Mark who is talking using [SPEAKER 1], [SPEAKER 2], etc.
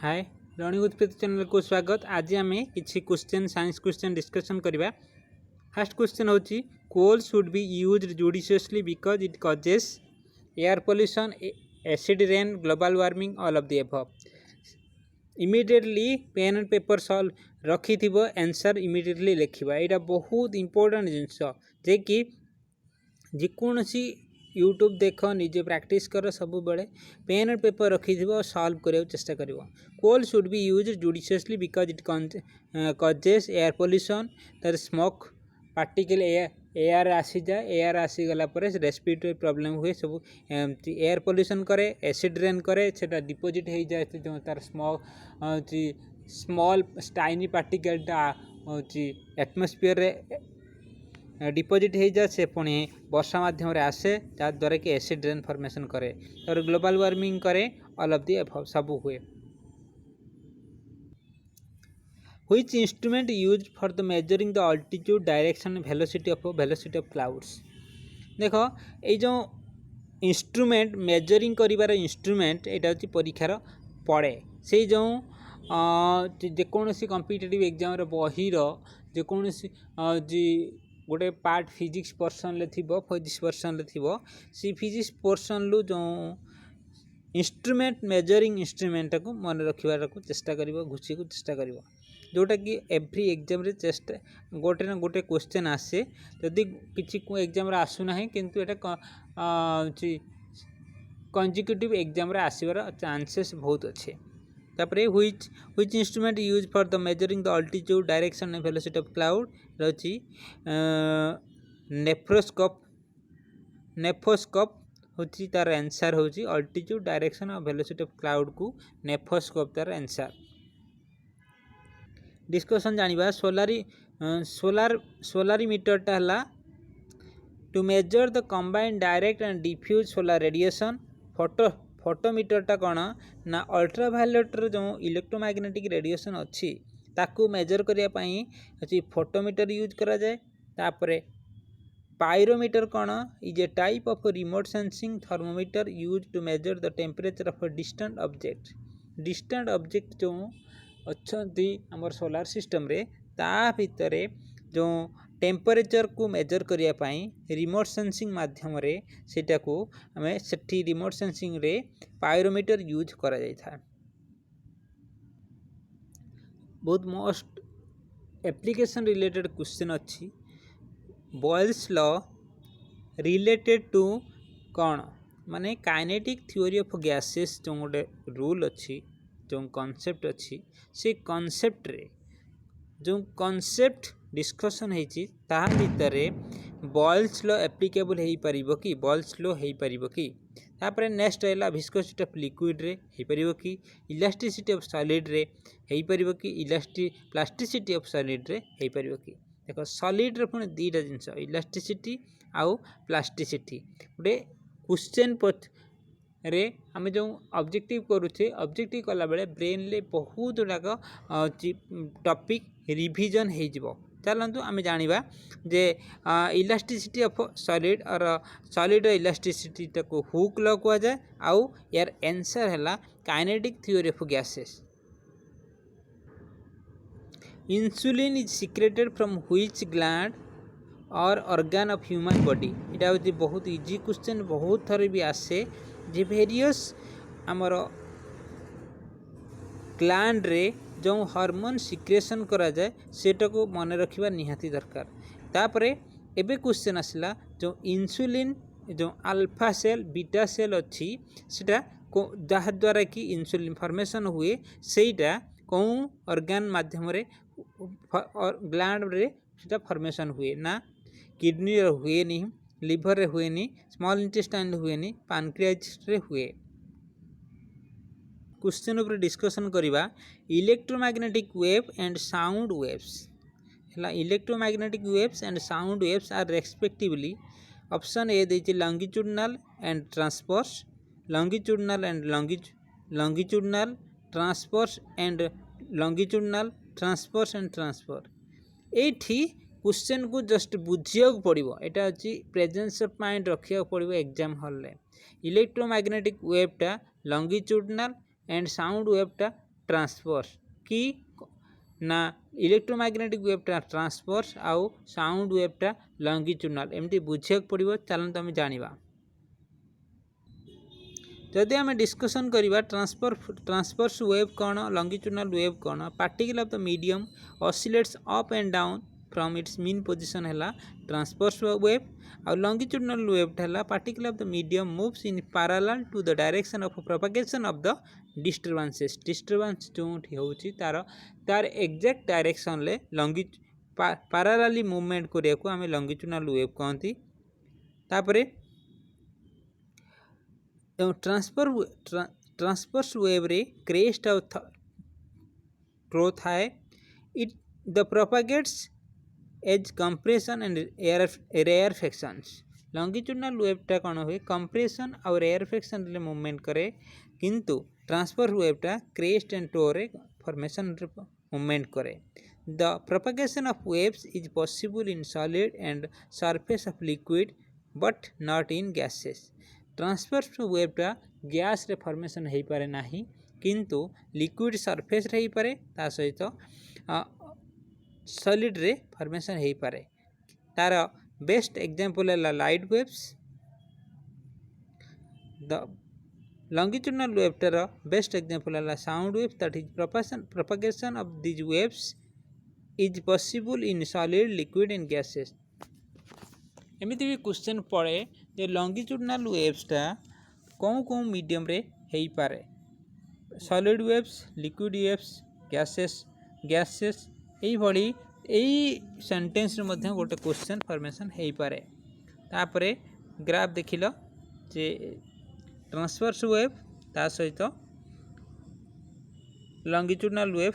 [SPEAKER 1] Hi learning with Preeti channel को स्वागत। आज आम किसी क्वेश्चन साइंस क्वेश्चन डिस्कशन करवा। फर्स्ट क्वेश्चन होची coal should be used judiciously because it causes air pollution acid rain global warming all of the above. Immediately pen and paper solve रखी answer immediately लिखा। यहाँ बहुत important जिनस जे कि जेकोसी YouTube देख निजे practice कर सब बेले पेन एंड पेपर रखी सॉल्व करने चेष्टा कर। Coal should be use judiciously because it causes air pollution तर स्मोक पार्टिकल एयर आसी जाए एयर आसीगला रेस्पिरेटरी प्रॉब्लम हुए सब एयर पोल्यूशन करे एसिड रेन करे से डिपोजिट हो जाए जो तार स्मोक स्मॉल टाइनी पार्टिकलटा एटमोस्फियर डिपोजिट हो जाए से पुणी वर्षा माध्यम आसे जहाँद्वारा कि एसिड रेन फॉर्मेशन करे और ग्लोबल वार्मिंग करे ऑल ऑफ दी अबव सब हुए। Which instrument use for the measuring the altitude direction velocity of clouds. देख ये जो इंस्ट्रूमेंट मेजरिंग करिवार इंस्ट्रूमेंट यहाँ हूँ परीक्षार पड़े से जो जेकोसी कॉम्पिटिटिव एग्जाम बहीर जेकोसी गोटे पार्ट फिजिक्स पोर्सन ले फिजिक्स पोर्सन ले सी फिजिक्स पोर्सन रु जो इंस्ट्रूमेंट मेजरिंग इंस्ट्रूमेंट को मन रखिबार को चेष्टा कर घुसी को चेष्टा कर जोटा कि एव्री एग्जाम रे चेष्टा गोटे ना गोटे क्वेश्चन आसे जदि किसी एग्जाम रे आसुना किंतु एटा कंजिक्यूटिव एग्जाम रे आसीबार चांसेस बहुत अच्छे। तापरे which instrument use for the measuring the altitude direction and velocity of cloud रही नेफोस्कोप हूँ तार आंसर हूँ अल्टीट्यूड डायरेक्शन और वेलोसिटी ऑफ क्लाउड को नेफोस्कोप तार आंसर। डिस्कशन जानिबा सोलारीमीटरटा हला to measure the combined direct and diffuse solar radiation. फोटोमीटरटा कौन ना अल्ट्रावायोलेट जो इलेक्ट्रोमैग्नेटिक रेडिएशन अच्छी ताकू मेजर करने फोटोमीटर यूज करा जाए। तापरे पायरोमीटर कौन is a type of remote sensing thermometer use to measure the temperature of distant object जो अच्छी आमर सोलार सिस्टम रे ता भितर जो टेम्परेचर को मेजर करने रिमोट सेंसिंग माध्यम रे सेटा को आम से रिमोट सेंसिंग रे पायरोमीटर यूज करा जाय था। बहुत मोस्ट एप्लिकेशन रिलेटेड क्वेश्चन अच्छी बॉयल्स लॉ रिलेटेड टू कौन माने काइनेटिक थ्योरी ऑफ गैसेस जो गोटे रूल अच्छी जो कॉन्सेप्ट अच्छी से कॉन्सेप्ट रे जो कॉन्सेप्ट डिस्कशन होती भितर बॉयल्स लॉ एप्लिकेबल हो पारिबो कि बॉयल्स लॉ हो पारिबो कि। तापर नेक्स्ट है विस्कोसिटी ऑफ लिक्विड रे हो पारिबो कि इलास्टिसिटी ऑफ सॉलिड रे हो पारिबो कि प्लास्टिसिटी ऑफ सॉलिड रे हो पारिबो कि। देखो सॉलिड रे पुणी दुईटा जिनस इलास्टिसिटी आउ प्लास्टिसिटी गोटे क्वेश्चन रे आम जो ऑब्जेक्टिव करुचे ऑब्जेक्टिव कला बेले ब्रेन ले बहुत गुड़ाक टॉपिक रिवीजन हो। चलतु आम जानिबा जे इलास्टिसिटी ऑफ सॉलिड और सॉलिड इलास्टिसिटी को हुक लॉ कह जाए आउ यार आंसर है kinetic theory of gases. Insulin is secreted from which gland और ऑर्गन ऑफ ह्यूमन बॉडी। यहाँ हूँ बहुत इजी क्वेश्चन बहुत थर भी आसे जे वेरियस आमर ग्लैंड रे जो हार्मोन सिक्रेशन करा जाए सेटा को मन रखा निहाती दरकार। तापरे एबे क्वेश्चन आसला जो इंसुलिन जो अल्फा सेल बीटा सेल अच्छी सेटा जहाँद्वारा कि इंसुलिन फॉर्मेशन हुए सेटा कौन ऑर्गन माध्यम रे ग्लैंड रे सेटा फॉर्मेशन हुए ना किडनी रे हुए नहीं लिवर रे हुए नहीं स्मॉल इंटेस्टाइन हुए नहीं पैनक्रियाज रे हुए। क्वेश्चन ऊपर डिस्कशन करिबा electromagnetic wave and sound waves है। Electromagnetic waves and sound waves are respectively option A देछि longitudinal and transverse longitudinal and longitudinal transverse and longitudinal transverse and transfer. एठी question को जस्ट बुझिया पड़ो यहाँ हूँ प्रेजेंस ऑफ माइंड रखा पड़ो एग्जाम हॉल रे। इलेक्ट्रोमैग्नेटिक वेवटा लॉन्गिट्यूडनल एंड साउंड वेवटा ट्रांसवर्स कि ना इलेक्ट्रोमैग्नेटिक वेवटा ट्रांसवर्स आउ साउंड वेवटा लंगिट्यूडनल एमती बुझे पड़ो। चलते आम जाना जदि आम डिस्कसन करवा ट्रांसवर्स वेव कौन लंगिट्यूडनल वेव कौन particle of the medium oscillates up and down from its mean position है ट्रांसवर्स वेव और लंगिट्यूडनल वेव है particle of the medium moves in parallel to the direction of propagation of the disturbances disturbance जो होची तार exact direction ले parallelly movement करिया को आमे लंगिट्यूडनल वेव कहती। तापरे ट्रांसवर्स वेव रे क्रेस्ट और थ्रो थाए it the propagates as compression and रेयरफेक्शंस। Longitudinal वेवटा कौन हुए कंप्रेशन और रेयरफेक्शन रे मूवमेंट करे किंतु ट्रांसफर वेवटा क्रेस्ट एंड टो रे फॉर्मेशन मूवमेंट करे। The propagation of waves is possible in solid and surface of liquid but not in gases. Transfer वेवटा गैस रे फॉर्मेशन हो पारे नाही किंतु लिक्विड सरफेस रे हो पारे ता सहित सॉलिड रे फॉर्मेशन हो पारे। तार बेस्ट एग्जांपल है लाइट वेव्स। द लंगिट्यूडनल वेवटार बेस्ट एग्जांपल है sound waves that is propagation of this waves is possible in solid liquid and gases. एमती भी क्वेश्चन पड़े जे लंगिट्यूडनल वेव्सटा कौन कौन मीडियम रे हो पारे solid waves liquid waves gases यही सेंटेंस रे गोटे क्वेश्चन फॉर्मेशन हो पारे। तापरे ग्राफ देखिल जे ट्रांसवर्स वेव ता सहित लंगिट्यूडनल वेव